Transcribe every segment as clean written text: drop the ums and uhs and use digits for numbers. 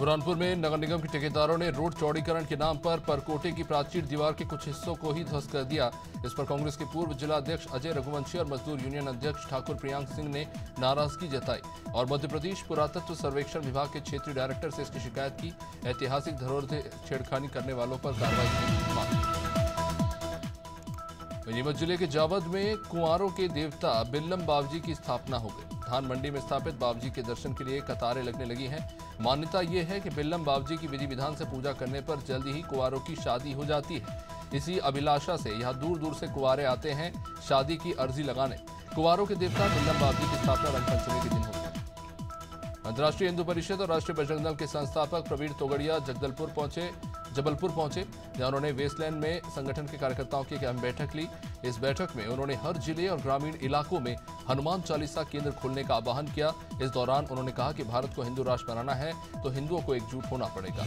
बुरहानपुर में नगर निगम के ठेकेदारों ने रोड चौड़ीकरण के नाम पर परकोटे की प्राचीर दीवार के कुछ हिस्सों को ही ध्वस्त कर दिया। इस पर कांग्रेस के पूर्व जिला अध्यक्ष अजय रघुवंशी और मजदूर यूनियन अध्यक्ष ठाकुर प्रियांक सिंह ने नाराजगी जताई और मध्य प्रदेश पुरातत्व सर्वेक्षण विभाग के क्षेत्रीय डायरेक्टर से इसकी शिकायत की। ऐतिहासिक धरोहर से छेड़खानी करने वालों पर कार्रवाई की मांग। नीमच जिले के जावद में कुंवारों के देवता बिल्लम बाबजी की स्थापना हो गई। धान मंडी में स्थापित बाबजी के दर्शन के लिए कतारें लगने लगी हैं। मान्यता ये है कि बिल्लम बाबजी की विधि विधान से पूजा करने पर जल्द ही कुंवारों की शादी हो जाती है। इसी अभिलाषा से यहाँ दूर दूर से कुंवारे आते हैं शादी की अर्जी लगाने। कुंवारों के देवता बिल्लम बाबजी की स्थापना रंगपंचमी के दिन होगी। अंतर्राष्ट्रीय हिंदू परिषद और राष्ट्रीय बजरंग दल के संस्थापक प्रवीण तोगड़िया जबलपुर पहुंचे, जहां उन्होंने वेस्टलैंड में संगठन के कार्यकर्ताओं की एक अहम बैठक ली। इस बैठक में उन्होंने हर जिले और ग्रामीण इलाकों में हनुमान चालीसा केंद्र खोलने का आह्वान किया। इस दौरान उन्होंने कहा कि भारत को हिंदू राष्ट्र बनाना है तो हिंदुओं को एकजुट होना पड़ेगा।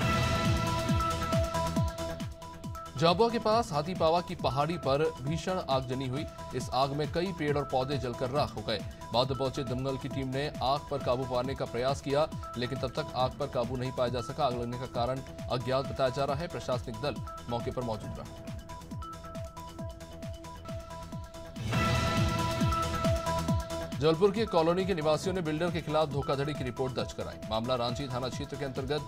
झाबुआ के पास हाथीपावा की पहाड़ी पर भीषण आगजनी हुई। इस आग में कई पेड़ और पौधे जलकर राख हो गए। बाद में पहुंचे दमकल की टीम ने आग पर काबू पाने का प्रयास किया, लेकिन तब तक आग पर काबू नहीं पाया जा सका। आग लगने का कारण अज्ञात बताया जा रहा है। प्रशासनिक दल मौके पर मौजूद रहा। जबलपुर की कॉलोनी के निवासियों ने बिल्डर के खिलाफ धोखाधड़ी की रिपोर्ट दर्ज कराई। मामला रांची थाना क्षेत्र के अंतर्गत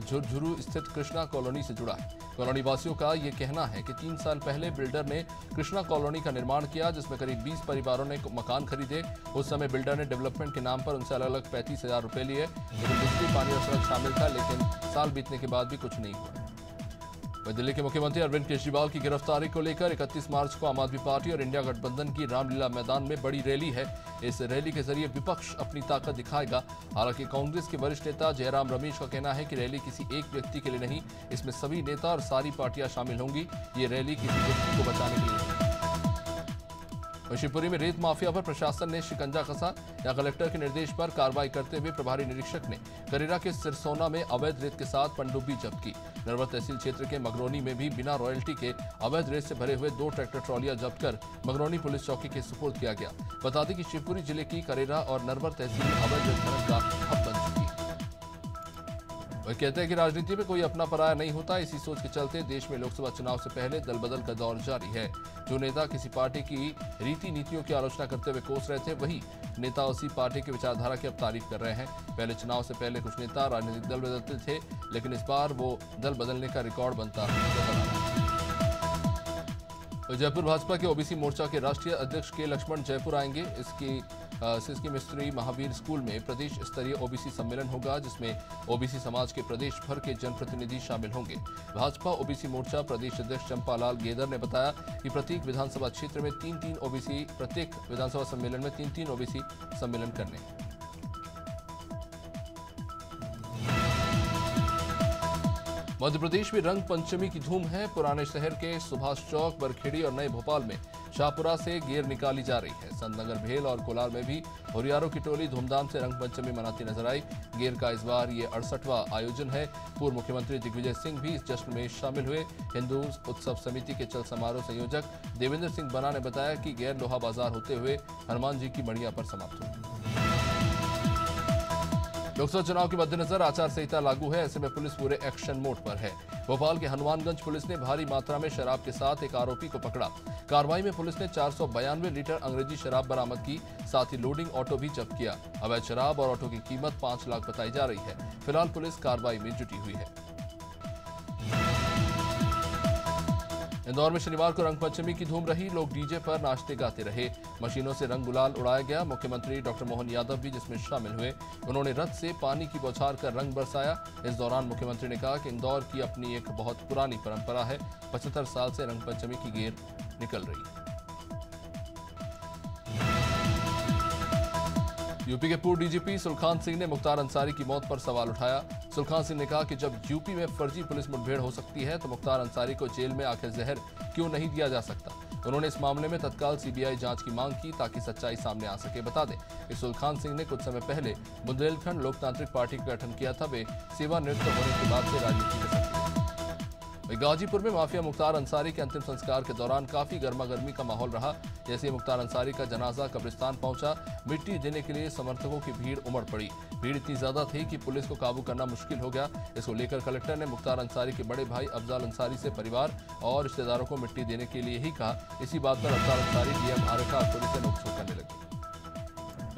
झुरझुरू स्थित कृष्णा कॉलोनी से जुड़ा है। कॉलोनी वासियों का ये कहना है कि 3 साल पहले बिल्डर ने कृष्णा कॉलोनी का निर्माण किया, जिसमें करीब 20 परिवारों ने मकान खरीदे। उस समय बिल्डर ने डेवलपमेंट के नाम पर उनसे अलग अलग 35,000 रुपए लिए, लेकिन बिजली, पानी और सड़क शामिल था। लेकिन साल बीतने के बाद भी कुछ नहीं हुआ। दिल्ली के मुख्यमंत्री अरविंद केजरीवाल की गिरफ्तारी को लेकर 31 मार्च को आम आदमी पार्टी और इंडिया गठबंधन की रामलीला मैदान में बड़ी रैली है। इस रैली के जरिए विपक्ष अपनी ताकत दिखाएगा। हालांकि कांग्रेस के वरिष्ठ नेता जयराम रमेश का कहना है कि रैली किसी एक व्यक्ति के लिए नहीं, इसमें सभी नेता और सारी पार्टियां शामिल होंगी। ये रैली किसी व्यक्ति को बचाने के लिए। शिवपुरी में रेत माफिया पर प्रशासन ने शिकंजा कसा। यहां कलेक्टर के निर्देश पर कार्रवाई करते हुए प्रभारी निरीक्षक ने करेरा के सिरसोना में अवैध रेत के साथ पनडुब्बी जब्त की। नरवर तहसील क्षेत्र के मगरौनी में भी बिना रॉयल्टी के अवैध रेत से भरे हुए 2 ट्रैक्टर ट्रॉलियां जब्त कर मगरौनी पुलिस चौकी के सुपुर्द किया गया। बता दें कि शिवपुरी जिले की करेरा और नरवर तहसील अवैध रेत खनन का हब बन चुकी है। वह कहते हैं कि राजनीति में कोई अपना पराया नहीं होता। इसी सोच के चलते देश में लोकसभा चुनाव से पहले दल बदल का दौर जारी है। जो नेता किसी पार्टी की रीति नीतियों की आलोचना करते हुए कोस रहे थे, वही नेता उसी पार्टी की विचारधारा की अब तारीफ कर रहे हैं। पहले चुनाव से पहले कुछ नेता राजनीतिक दल बदलते थे, लेकिन इस बार वो दल बदलने का रिकॉर्ड बनता नजर आ रहा है। जयपुर भाजपा के ओबीसी मोर्चा के राष्ट्रीय अध्यक्ष के लक्ष्मण जयपुर आएंगे। सिसकी मिस्त्री महावीर स्कूल में प्रदेश स्तरीय ओबीसी सम्मेलन होगा, जिसमें ओबीसी समाज के प्रदेश भर के जनप्रतिनिधि शामिल होंगे। भाजपा ओबीसी मोर्चा प्रदेश अध्यक्ष चंपालाल गेदर ने बताया कि प्रत्येक विधानसभा क्षेत्र में 3-3 ओबीसी, प्रत्येक विधानसभा सम्मेलन में 3-3 ओबीसी सम्मेलन करने। मध्य प्रदेश में रंग पंचमी की धूम है। पुराने शहर के सुभाष चौक, बरखेड़ी और नए भोपाल में शाहपुरा से गेर निकाली जा रही है। संतनगर, भेल और कोलार में भी हुरियारों की टोली धूमधाम से रंग पंचमी मनाती नजर आई। गेर का इस बार ये 68वां आयोजन है। पूर्व मुख्यमंत्री दिग्विजय सिंह भी इस जश्न में शामिल हुए। हिंदू उत्सव समिति के चल समारोह संयोजक देवेंद्र सिंह बना ने बताया कि गेर लोहा बाजार होते हुए हनुमान जी की मड़िया पर समाप्त हुई। लोकसभा चुनाव के मद्देनजर आचार संहिता लागू है। ऐसे में पुलिस पूरे एक्शन मोड पर है। भोपाल के हनुमानगंज पुलिस ने भारी मात्रा में शराब के साथ एक आरोपी को पकड़ा। कार्रवाई में पुलिस ने 492 लीटर अंग्रेजी शराब बरामद की, साथ ही लोडिंग ऑटो भी जब्त किया। अवैध शराब और ऑटो की कीमत 5 लाख बताई जा रही है। फिलहाल पुलिस कार्रवाई में जुटी हुई है। इंदौर में शनिवार को रंगपंचमी की धूम रही। लोग डीजे पर नाचते गाते रहे। मशीनों से रंग गुलाल उड़ाया गया। मुख्यमंत्री डॉक्टर मोहन यादव भी जिसमें शामिल हुए। उन्होंने रथ से पानी की बौछार कर रंग बरसाया। इस दौरान मुख्यमंत्री ने कहा कि इंदौर की अपनी एक बहुत पुरानी परंपरा है। 75 साल से रंगपंचमी की गेर निकल रही है। यूपी के पूर्व डीजीपी सुलखान सिंह ने मुख्तार अंसारी की मौत पर सवाल उठाया। सुलखान सिंह ने कहा कि जब यूपी में फर्जी पुलिस मुठभेड़ हो सकती है, तो मुख्तार अंसारी को जेल में आखिर जहर क्यों नहीं दिया जा सकता। उन्होंने इस मामले में तत्काल सीबीआई जांच की मांग की, ताकि सच्चाई सामने आ सके। बता दें कि सुलखान सिंह ने कुछ समय पहले बुंदेलखंड लोकतांत्रिक पार्टी का गठन किया था। वे सेवानिवृत्त होने के बाद से राजनीति में सक्रिय। वहीं गाजीपुर में माफिया मुख्तार अंसारी के अंतिम संस्कार के दौरान काफी गर्मा गर्मी का माहौल रहा। जैसे मुख्तार अंसारी का जनाजा कब्रिस्तान पहुंचा, मिट्टी देने के लिए समर्थकों की भीड़ उमड़ पड़ी। भीड़ इतनी ज्यादा थी कि पुलिस को काबू करना मुश्किल हो गया। इसको लेकर कलेक्टर ने मुख्तार अंसारी के बड़े भाई अफजाल अंसारी से परिवार और रिश्तेदारों को मिट्टी देने के लिए ही कहा। इसी बात पर अफजाल अंसारी डीएम आरिफा पुलिस से नोकझोंक करने लगे।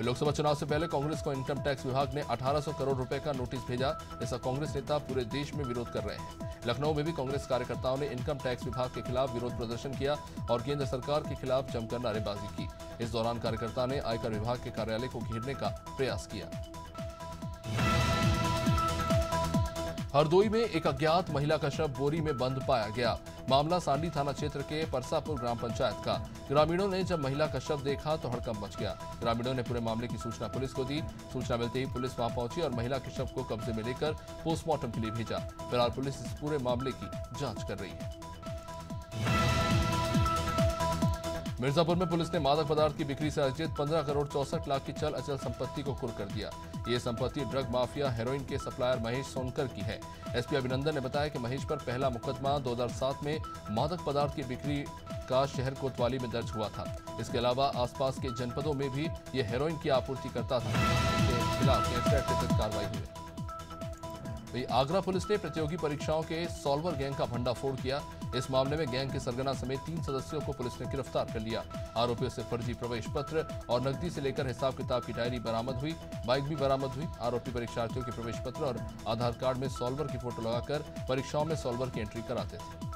लोकसभा चुनाव से पहले कांग्रेस को इनकम टैक्स विभाग ने 1800 करोड़ रुपए का नोटिस भेजा। ऐसा कांग्रेस नेता पूरे देश में विरोध कर रहे हैं। लखनऊ में भी कांग्रेस कार्यकर्ताओं ने इनकम टैक्स विभाग के खिलाफ विरोध प्रदर्शन किया और केंद्र सरकार के खिलाफ जमकर नारेबाजी की। इस दौरान कार्यकर्ता ने आयकर विभाग के कार्यालय को घेरने का प्रयास किया। हरदोई में एक अज्ञात महिला का शव बोरी में बंद पाया गया। मामला सांडी थाना क्षेत्र के परसापुर ग्राम पंचायत का। ग्रामीणों ने जब महिला का शव देखा तो हड़कंप मच गया। ग्रामीणों ने पूरे मामले की सूचना पुलिस को दी। सूचना मिलते ही पुलिस वहां पहुंची और महिला के शव को कब्जे में लेकर पोस्टमार्टम के लिए भेजा। फिलहाल पुलिस इस पूरे मामले की जांच कर रही है। मिर्जापुर में पुलिस ने मादक पदार्थ की बिक्री से अर्जित 15 करोड़ 64 लाख की चल अचल संपत्ति को कुर्क कर दिया। ये संपत्ति ड्रग माफिया हेरोइन के सप्लायर महेश सोनकर की है। एसपी अभिनंदन ने बताया कि महेश पर पहला मुकदमा 2007 में मादक पदार्थ की बिक्री का शहर कोतवाली में दर्ज हुआ था। इसके अलावा आसपास के जनपदों में भी ये हेरोइन की आपूर्ति करता था। इसके खिलाफ गैंगस्टर के तहत कार्रवाई हुई। वहीं आगरा पुलिस ने प्रतियोगी परीक्षाओं के सॉल्वर गैंग का भंडाफोड़ किया। इस मामले में गैंग के सरगना समेत 3 सदस्यों को पुलिस ने गिरफ्तार कर लिया। आरोपियों से फर्जी प्रवेश पत्र और नकदी से लेकर हिसाब किताब की डायरी बरामद हुई। बाइक भी बरामद हुई। आरोपी परीक्षार्थियों के प्रवेश पत्र और आधार कार्ड में सॉल्वर की फोटो लगाकर परीक्षाओं में सॉल्वर की एंट्री कराते थे।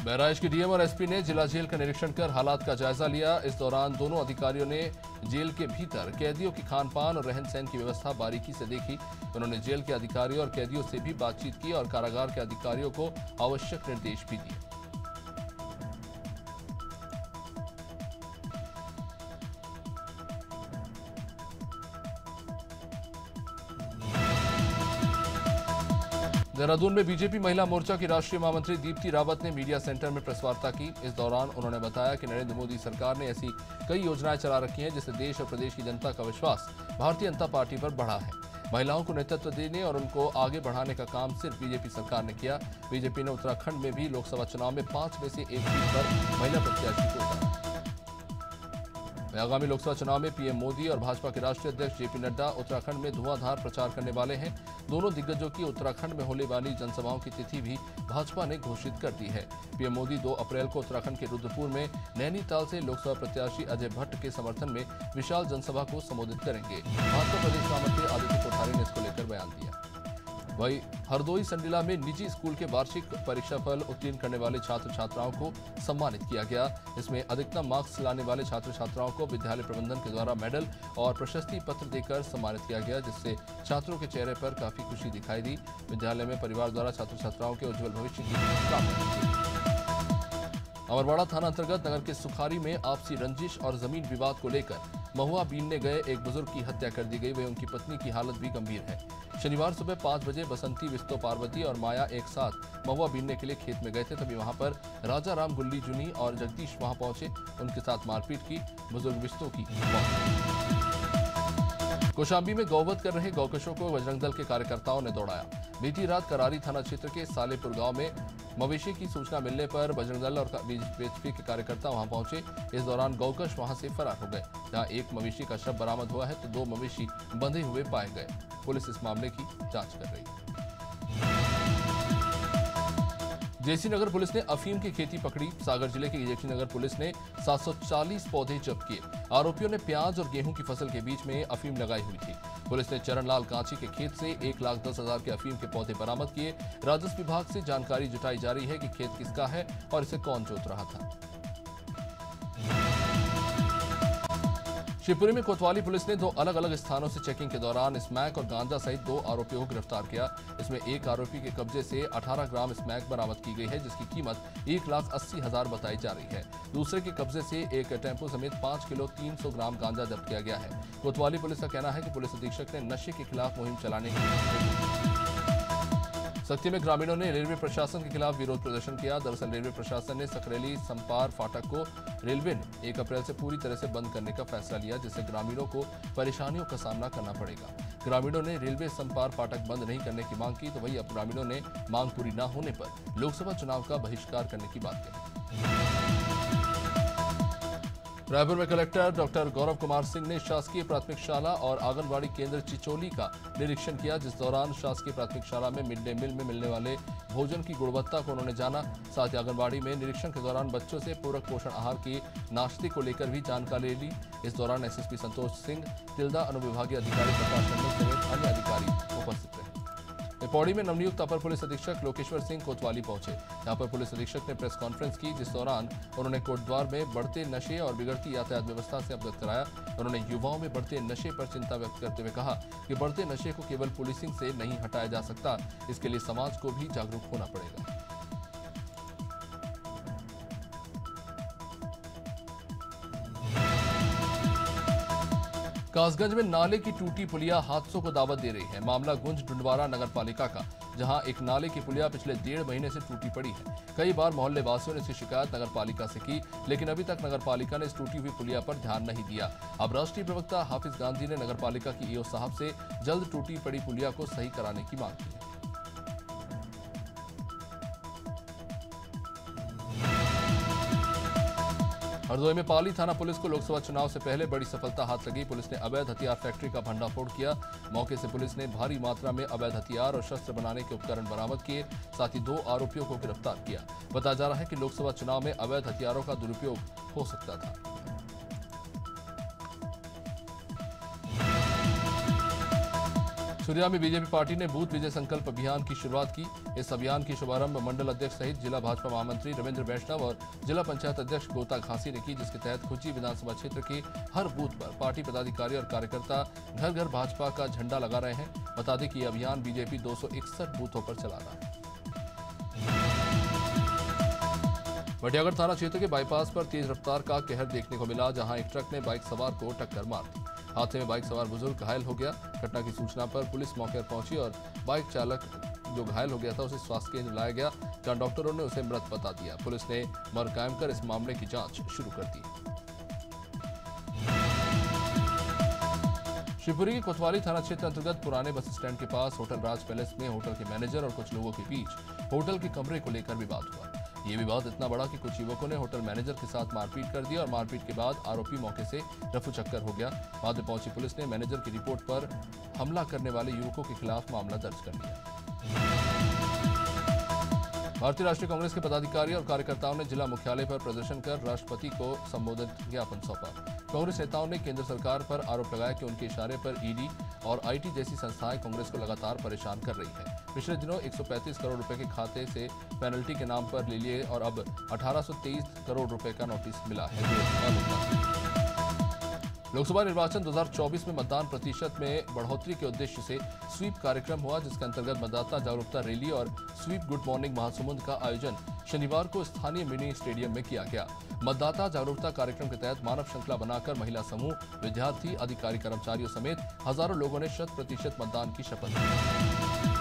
बहराइच के डीएम और एसपी ने जिला जेल का निरीक्षण कर हालात का जायजा लिया। इस दौरान दोनों अधिकारियों ने जेल के भीतर कैदियों की खान-पान और रहन-सहन की व्यवस्था बारीकी से देखी। उन्होंने जेल के अधिकारियों और कैदियों से भी बातचीत की और कारागार के अधिकारियों को आवश्यक निर्देश भी दिए। देहरादून में बीजेपी महिला मोर्चा की राष्ट्रीय महामंत्री दीप्ति रावत ने मीडिया सेंटर में प्रेस वार्ता की। इस दौरान उन्होंने बताया कि नरेंद्र मोदी सरकार ने ऐसी कई योजनाएं चला रखी हैं जिससे देश और प्रदेश की जनता का विश्वास भारतीय जनता पार्टी पर बढ़ा है। महिलाओं को नेतृत्व देने और उनको आगे बढ़ाने का काम सिर्फ बीजेपी सरकार ने किया। बीजेपी ने उत्तराखंड में भी लोकसभा चुनाव में 5 में से 1 सीट पर महिला प्रत्याशी को उतारा। आगामी लोकसभा चुनाव में पीएम मोदी और भाजपा के राष्ट्रीय अध्यक्ष जेपी नड्डा उत्तराखंड में धुआंधार प्रचार करने वाले हैं। दोनों दिग्गजों की उत्तराखंड में होने वाली जनसभाओं की तिथि भी भाजपा ने घोषित कर दी है। पीएम मोदी 2 अप्रैल को उत्तराखंड के रुद्रपुर में नैनीताल से लोकसभा प्रत्याशी अजय भट्ट के समर्थन में विशाल जनसभा को संबोधित करेंगे। भाजपा प्रदेश महामंत्री आदित्य कोठारी ने इसको लेकर बयान दिया। वहीं हरदोई संडीला में निजी स्कूल के वार्षिक परीक्षाफल उत्तीर्ण करने वाले छात्र छात्राओं को सम्मानित किया गया। इसमें अधिकतम मार्क्स लाने वाले छात्र छात्राओं को विद्यालय प्रबंधन के द्वारा मेडल और प्रशस्ति पत्र देकर सम्मानित किया गया, जिससे छात्रों के चेहरे पर काफी खुशी दिखाई दी। विद्यालय में परिवार द्वारा छात्र छात्राओं के उज्जवल भविष्य की कामना की। अमरवाड़ा थाना अंतर्गत नगर के सुखारी में आपसी रंजिश और जमीन विवाद को लेकर महुआ बीनने गए एक बुजुर्ग की हत्या कर दी गई। वहीं उनकी पत्नी की हालत भी गंभीर है। शनिवार सुबह 5 बजे बसंती, विस्तो, पार्वती और माया एक साथ महुआ बीनने के लिए खेत में गए थे। तभी वहां पर राजा राम, गुल्ली जुनी और जगदीश वहां पहुंचे। उनके साथ मारपीट की। बुजुर्ग विस्तो की मौत। कौशाम्बी में गौवध कर रहे गौकशों को बजरंग दल के कार्यकर्ताओं ने दौड़ाया। बीती रात करारी थाना क्षेत्र के सालेपुर गांव में मवेशी की सूचना मिलने पर बजरंग दल और बीजेपी के कार्यकर्ता वहां पहुंचे। इस दौरान गौकश वहां से फरार हो गए। जहां एक मवेशी का शव बरामद हुआ है तो 2 मवेशी बंधे हुए पाए गए। पुलिस इस मामले की जांच कर रही है। जेसी नगर पुलिस ने अफीम की खेती पकड़ी। सागर जिले की जेसी नगर पुलिस ने 740 पौधे जब्त किए। आरोपियों ने प्याज और गेहूं की फसल के बीच में अफीम लगाई हुई थी। पुलिस ने चरणलाल कांची के खेत से 1,10,000 के अफीम के पौधे बरामद किए। राजस्व विभाग से जानकारी जुटाई जा रही है कि खेत किसका है और इसे कौन जोत रहा था। शिवपुरी में कोतवाली पुलिस ने 2 अलग-अलग स्थानों से चेकिंग के दौरान स्मैक और गांजा सहित 2 आरोपियों को गिरफ्तार किया। इसमें एक आरोपी के कब्जे से 18 ग्राम स्मैक बरामद की गई है, जिसकी कीमत 1,80,000 बताई जा रही है। दूसरे के कब्जे से एक टेम्पो समेत 5 किलो 300 ग्राम गांजा जब्त किया गया है। कोतवाली पुलिस का कहना है कि पुलिस अधीक्षक ने नशे के खिलाफ मुहिम चलाने की सख्ती में ग्रामीणों ने रेलवे प्रशासन के खिलाफ विरोध प्रदर्शन किया। दरअसल रेलवे प्रशासन ने सकरेली संपार फाटक को रेलवे ने 1 अप्रैल से पूरी तरह से बंद करने का फैसला लिया, जिससे ग्रामीणों को परेशानियों का सामना करना पड़ेगा। ग्रामीणों ने रेलवे संपार फाटक बंद नहीं करने की मांग की, तो वहीं अब ग्रामीणों ने मांग पूरी न होने पर लोकसभा चुनाव का बहिष्कार करने की बात कही। रायपुर में कलेक्टर डॉक्टर गौरव कुमार सिंह ने शासकीय प्राथमिक शाला और आंगनबाड़ी केंद्र चिचोली का निरीक्षण किया, जिस दौरान शासकीय प्राथमिक शाला में मिड डे मील में मिलने वाले भोजन की गुणवत्ता को उन्होंने जाना। साथ ही आंगनबाड़ी में निरीक्षण के दौरान बच्चों से पूरक पोषण आहार की नाश्ते को लेकर भी जानकारी ली। इस दौरान एसएसपी संतोष सिंह, तिल्दा अनुविभागीय अधिकारी प्रकाश मंडल समेत अन्य अधिकारी उपस्थित रहे। पौड़ी में नवनियुक्त अपर पुलिस अधीक्षक लोकेश्वर सिंह कोतवाली पहुंचे। यहां पर पुलिस अधीक्षक ने प्रेस कॉन्फ्रेंस की, जिस दौरान उन्होंने कोटद्वार में बढ़ते नशे और बिगड़ती यातायात व्यवस्था से अवगत कराया। उन्होंने युवाओं में बढ़ते नशे पर चिंता व्यक्त करते हुए कहा कि बढ़ते नशे को केवल पुलिसिंग से नहीं हटाया जा सकता, इसके लिए समाज को भी जागरूक होना पड़ेगा। कासगंज में नाले की टूटी पुलिया हादसों को दावत दे रही है। मामला गुंज डुंडवारा नगर पालिका का, जहां एक नाले की पुलिया पिछले 1.5 महीने से टूटी पड़ी है। कई बार मोहल्ले वासियों ने इसकी शिकायत नगर पालिका से की, लेकिन अभी तक नगर पालिका ने इस टूटी हुई पुलिया पर ध्यान नहीं दिया। अब राष्ट्रीय प्रवक्ता हाफिज गांधी ने नगर पालिका की ईओ साहब से जल्द टूटी पड़ी पुलिया को सही कराने की मांग की है। हरदोई में पाली थाना पुलिस को लोकसभा चुनाव से पहले बड़ी सफलता हाथ लगी। पुलिस ने अवैध हथियार फैक्ट्री का भंडाफोड़ किया। मौके से पुलिस ने भारी मात्रा में अवैध हथियार और शस्त्र बनाने के उपकरण बरामद किए। साथ ही 2 आरोपियों को गिरफ्तार किया। बताया जा रहा है कि लोकसभा चुनाव में अवैध हथियारों का दुरुपयोग हो सकता था। सुरिया में बीजेपी पार्टी ने बूथ विजय संकल्प अभियान की शुरुआत की। इस अभियान की शुभारंभ मंडल अध्यक्ष सहित जिला भाजपा महामंत्री रविंद्र वैष्णव और जिला पंचायत अध्यक्ष गोता घासी ने की, जिसके तहत खुज्जी विधानसभा क्षेत्र के हर बूथ पर पार्टी पदाधिकारी और कार्यकर्ता घर घर भाजपा का झंडा लगा रहे हैं। बता दें कि यह अभियान बीजेपी 261 बूथों पर चला रहा है। भटियागढ़ थाना क्षेत्र के बाईपास पर तेज रफ्तार का कहर देखने को मिला, जहां एक ट्रक ने बाइक सवार को टक्कर मार दी। हादसे में बाइक सवार बुजुर्ग घायल हो गया। घटना की सूचना पर पुलिस मौके पर पहुंची और बाइक चालक जो घायल हो गया था उसे स्वास्थ्य केंद्र लाया गया, जहां डॉक्टरों ने उसे मृत बता दिया। पुलिस ने मर्ग कायम कर इस मामले की जांच शुरू कर दी। शिवपुरी के कोतवाली थाना क्षेत्र अंतर्गत पुराने बस स्टैंड के पास होटल राज पैलेस में होटल के मैनेजर और कुछ लोगों के बीच होटल के कमरे को लेकर विवाद हुआ। ये विवाद इतना बड़ा कि कुछ युवकों ने होटल मैनेजर के साथ मारपीट कर दी और मारपीट के बाद आरोपी मौके से रफूचक्कर हो गया। बाद में पहुंची पुलिस ने मैनेजर की रिपोर्ट पर हमला करने वाले युवकों के खिलाफ मामला दर्ज कर लिया। भारतीय राष्ट्रीय कांग्रेस के पदाधिकारी और कार्यकर्ताओं ने जिला मुख्यालय पर प्रदर्शन कर राष्ट्रपति को संबोधित ज्ञापन सौंपा। कांग्रेस नेताओं ने केंद्र सरकार पर आरोप लगाया कि उनके इशारे पर ईडी और आईटी जैसी संस्थाएं कांग्रेस को लगातार परेशान कर रही है। पिछले दिनों 135 करोड़ रुपए के खाते से पेनल्टी के नाम पर ले लिए और अब 1823 करोड़ रुपए का नोटिस मिला है। लोकसभा निर्वाचन 2024 में मतदान प्रतिशत में बढ़ोतरी के उद्देश्य से स्वीप कार्यक्रम हुआ, जिसके अंतर्गत मतदाता जागरूकता रैली और स्वीप गुड मॉर्निंग महासमुंद का आयोजन शनिवार को स्थानीय मिनी स्टेडियम में किया गया। मतदाता जागरूकता कार्यक्रम के तहत मानव श्रृंखला बनाकर महिला समूह, विद्यार्थी, अधिकारी, कर्मचारियों समेत हजारों लोगों ने 100% मतदान की शपथ ली।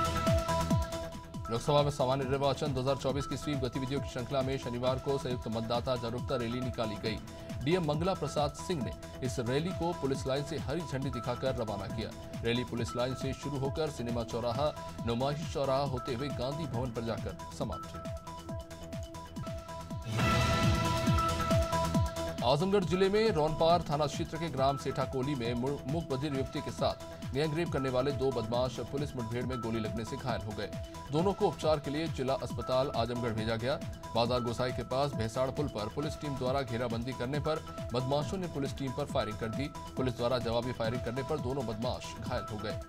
लोकसभा में सामान्य निर्वाचन 2024 की स्वीप गतिविधियों की श्रृंखला में शनिवार को संयुक्त मतदाता जागरूकता रैली निकाली गई। डीएम मंगला प्रसाद सिंह ने इस रैली को पुलिस लाइन से हरी झंडी दिखाकर रवाना किया। रैली पुलिस लाइन से शुरू होकर सिनेमा चौराहा, नुमाइश चौराहा होते हुए गांधी भवन पर जाकर समाप्त हुई। आजमगढ़ जिले में रौनपार थाना क्षेत्र के ग्राम सेठाकोली में मूक बधिर युवती के साथ गैंगरेप करने वाले 2 बदमाश पुलिस मुठभेड़ में गोली लगने से घायल हो गए। दोनों को उपचार के लिए जिला अस्पताल आजमगढ़ भेजा गया। बाजार गोसाई के पास भैसाड़ पुल पर पुलिस टीम द्वारा घेराबंदी करने पर बदमाशों ने पुलिस टीम पर फायरिंग कर दी। पुलिस द्वारा जवाबी फायरिंग करने पर दोनों बदमाश घायल हो गए।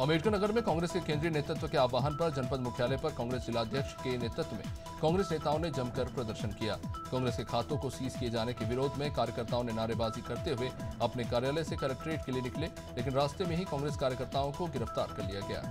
अम्बेडकर नगर में कांग्रेस के केंद्रीय नेतृत्व के आह्वान पर जनपद मुख्यालय पर कांग्रेस जिलाध्यक्ष के नेतृत्व में कांग्रेस नेताओं ने जमकर प्रदर्शन किया। कांग्रेस के खातों को सीज किए जाने के विरोध में कार्यकर्ताओं ने नारेबाजी करते हुए अपने कार्यालय से कलेक्ट्रेट के लिए निकले, लेकिन रास्ते में ही कांग्रेस कार्यकर्ताओं को गिरफ्तार कर लिया गया।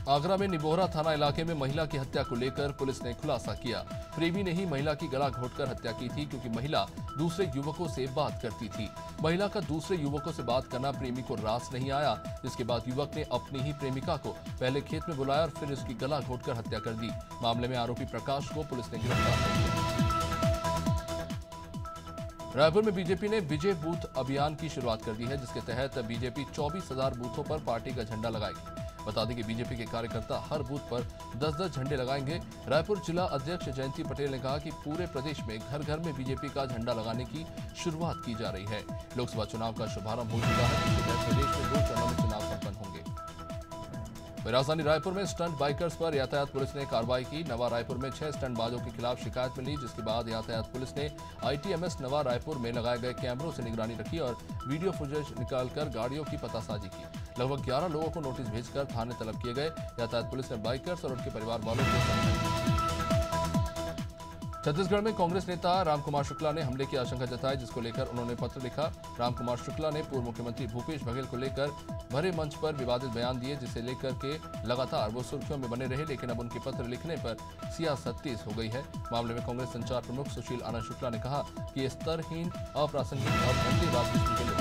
आगरा में निबोहरा थाना इलाके में महिला की हत्या को लेकर पुलिस ने खुलासा किया। प्रेमी ने ही महिला की गला घोंटकर हत्या की थी, क्योंकि महिला दूसरे युवकों से बात करती थी। महिला का दूसरे युवकों से बात करना प्रेमी को रास नहीं आया, जिसके बाद युवक ने अपनी ही प्रेमिका को पहले खेत में बुलाया और फिर उसकी गला घोंटकर हत्या कर दी। मामले में आरोपी प्रकाश को पुलिस ने गिरफ्तार कर लिया। रायपुर में बीजेपी ने विजय बूथ अभियान की शुरुआत कर दी है, जिसके तहत बीजेपी 24,000 बूथों पर पार्टी का झंडा लगाएगी। बता दें कि बीजेपी के कार्यकर्ता हर बूथ पर 10-10 झंडे लगाएंगे। रायपुर जिला अध्यक्ष जयंती पटेल ने कहा कि पूरे प्रदेश में घर घर में बीजेपी का झंडा लगाने की शुरुआत की जा रही है। लोकसभा चुनाव का शुभारंभ हो चुका है, जिसके तहत प्रदेश में 2 चरणों में चुनाव संपन्न होंगे। राजधानी रायपुर में स्टंट बाइकर्स पर यातायात पुलिस ने कार्रवाई की। नवा रायपुर में 6 स्टंटबाजों के खिलाफ शिकायत मिली, जिसके बाद यातायात पुलिस ने आईटीएमएस नवा रायपुर में लगाए गए कैमरों से निगरानी रखी और वीडियो फुटेज निकालकर गाड़ियों की पतासाजी की। लगभग 11 लोगों को नोटिस भेजकर थाने तलब किए गए। यातायात पुलिस ने बाइकर्स और उनके परिवार वालों को समझाया। छत्तीसगढ़ में कांग्रेस नेता रामकुमार शुक्ला ने हमले की आशंका जताई, जिसको लेकर उन्होंने पत्र लिखा। रामकुमार शुक्ला ने पूर्व मुख्यमंत्री भूपेश बघेल को लेकर भरे मंच पर विवादित बयान दिए, जिसे लेकर के लगातार वो सुर्खियों में बने रहे, लेकिन अब उनके पत्र लिखने पर सियासत तेज हो गई है। मामले में कांग्रेस संचार प्रमुख सुशील आनंद शुक्ला ने कहा कि ये स्तरहीन, अप्रासंगिक और धंधेबाज किस्म के लोग।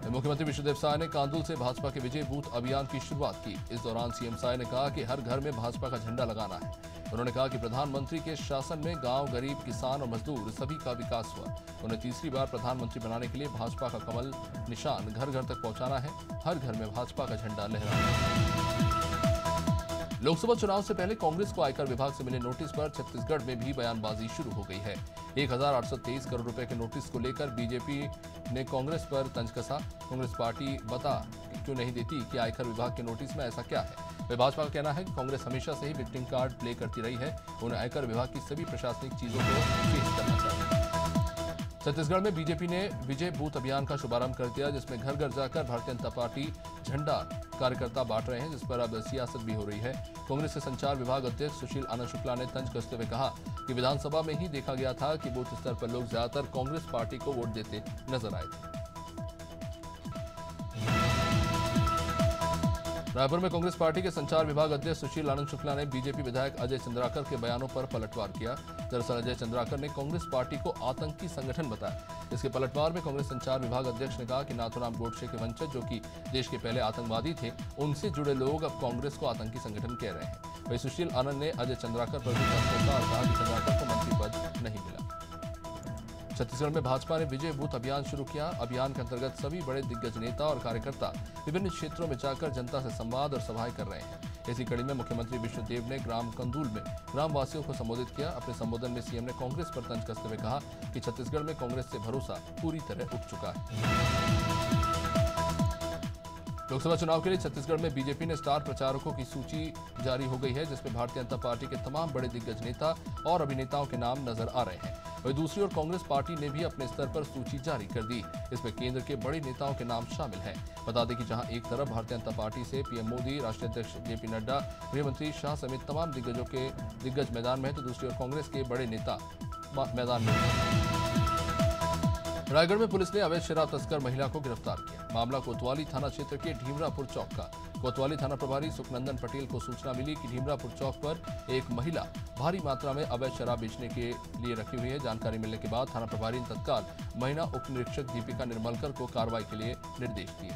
मुख्यमंत्री विष्णुदेव साय ने कांदुल से भाजपा के विजय बूथ अभियान की शुरुआत की। इस दौरान सीएम साय ने कहा कि हर घर में भाजपा का झंडा लगाना है। उन्होंने कहा कि प्रधानमंत्री के शासन में गांव, गरीब, किसान और मजदूर सभी का विकास हुआ। उन्हें तीसरी बार प्रधानमंत्री बनाने के लिए भाजपा का कमल निशान घर घर तक पहुंचाना है। हर घर में भाजपा का झंडा लहराना है। लोकसभा चुनाव से पहले कांग्रेस को आयकर विभाग से मिले नोटिस पर छत्तीसगढ़ में भी बयानबाजी शुरू हो गई है। 1,823 करोड़ रुपए के नोटिस को लेकर बीजेपी ने कांग्रेस पर तंज कसा। कांग्रेस पार्टी बता क्यों नहीं देती कि आयकर विभाग के नोटिस में ऐसा क्या है। वह भाजपा का कहना है कि कांग्रेस हमेशा से ही विक्टिम कार्ड प्ले करती रही है। उन्हें आयकर विभाग की सभी प्रशासनिक चीजों को फेस करना चाहिए। छत्तीसगढ़ में बीजेपी ने विजय बूथ अभियान का शुभारंभ कर दिया, जिसमें घर घर जाकर भारतीय जनता पार्टी झंडा कार्यकर्ता बांट रहे हैं, जिस पर अब सियासत भी हो रही है। कांग्रेस के संचार विभाग अध्यक्ष सुशील आनंद शुक्ला ने तंज कसते हुए कहा कि विधानसभा में ही देखा गया था कि बूथ स्तर पर लोग ज्यादातर कांग्रेस पार्टी को वोट देते नजर आए थे। रायपुर में कांग्रेस पार्टी के संचार विभाग अध्यक्ष सुशील आनंद शुक्ला ने बीजेपी विधायक अजय चंद्राकर के बयानों पर पलटवार किया। दरअसल अजय चंद्राकर ने कांग्रेस पार्टी को आतंकी संगठन बताया। इसके पलटवार में कांग्रेस संचार विभाग अध्यक्ष ने कहा कि नाथूराम गोडसे के वंशज, जो कि देश के पहले आतंकवादी थे, उनसे जुड़े लोग अब कांग्रेस को आतंकी संगठन कह रहे हैं। वही सुशील आनंद ने अजय चंद्राकर पर भी कहा कि चंद्राकर को मंत्री पद नहीं मिला। छत्तीसगढ़ में भाजपा ने विजय बूथ अभियान शुरू किया। अभियान के अंतर्गत सभी बड़े दिग्गज नेता और कार्यकर्ता विभिन्न क्षेत्रों में जाकर जनता से संवाद और सभाएं कर रहे हैं। इसी कड़ी में मुख्यमंत्री विष्णुदेव ने ग्राम कंदूल में ग्रामवासियों को संबोधित किया। अपने संबोधन में सीएम ने कांग्रेस पर तंज कसते हुए कहा कि छत्तीसगढ़ में कांग्रेस से भरोसा पूरी तरह उठ चुका है। लोकसभा चुनाव के लिए छत्तीसगढ़ में बीजेपी ने स्टार प्रचारकों की सूची जारी हो गई है, जिसमें भारतीय जनता पार्टी के तमाम बड़े दिग्गज नेता और अभिनेताओं के नाम नजर आ रहे हैं। वहीं दूसरी ओर कांग्रेस पार्टी ने भी अपने स्तर पर सूची जारी कर दी। इसमें केंद्र के बड़े नेताओं के नाम शामिल हैं। बता दें कि जहां एक तरफ भारतीय जनता पार्टी से पीएम मोदी, राष्ट्रीय अध्यक्ष जेपी नड्डा, गृहमंत्री शाह समेत तमाम दिग्गज मैदान में है, तो दूसरी ओर कांग्रेस के बड़े नेता मैदान में हैं। रायगढ़ में पुलिस ने अवैध शराब तस्कर महिला को गिरफ्तार किया। मामला कोतवाली थाना क्षेत्र के ढीमरापुर चौक का। कोतवाली थाना प्रभारी सुखनंदन पटेल को सूचना मिली कि ढीमरापुर चौक पर एक महिला भारी मात्रा में अवैध शराब बेचने के लिए रखी हुई है। जानकारी मिलने के बाद थाना प्रभारी ने तत्काल महिला उप निरीक्षक दीपिका निर्मलकर को कार्रवाई के लिए निर्देश दिए।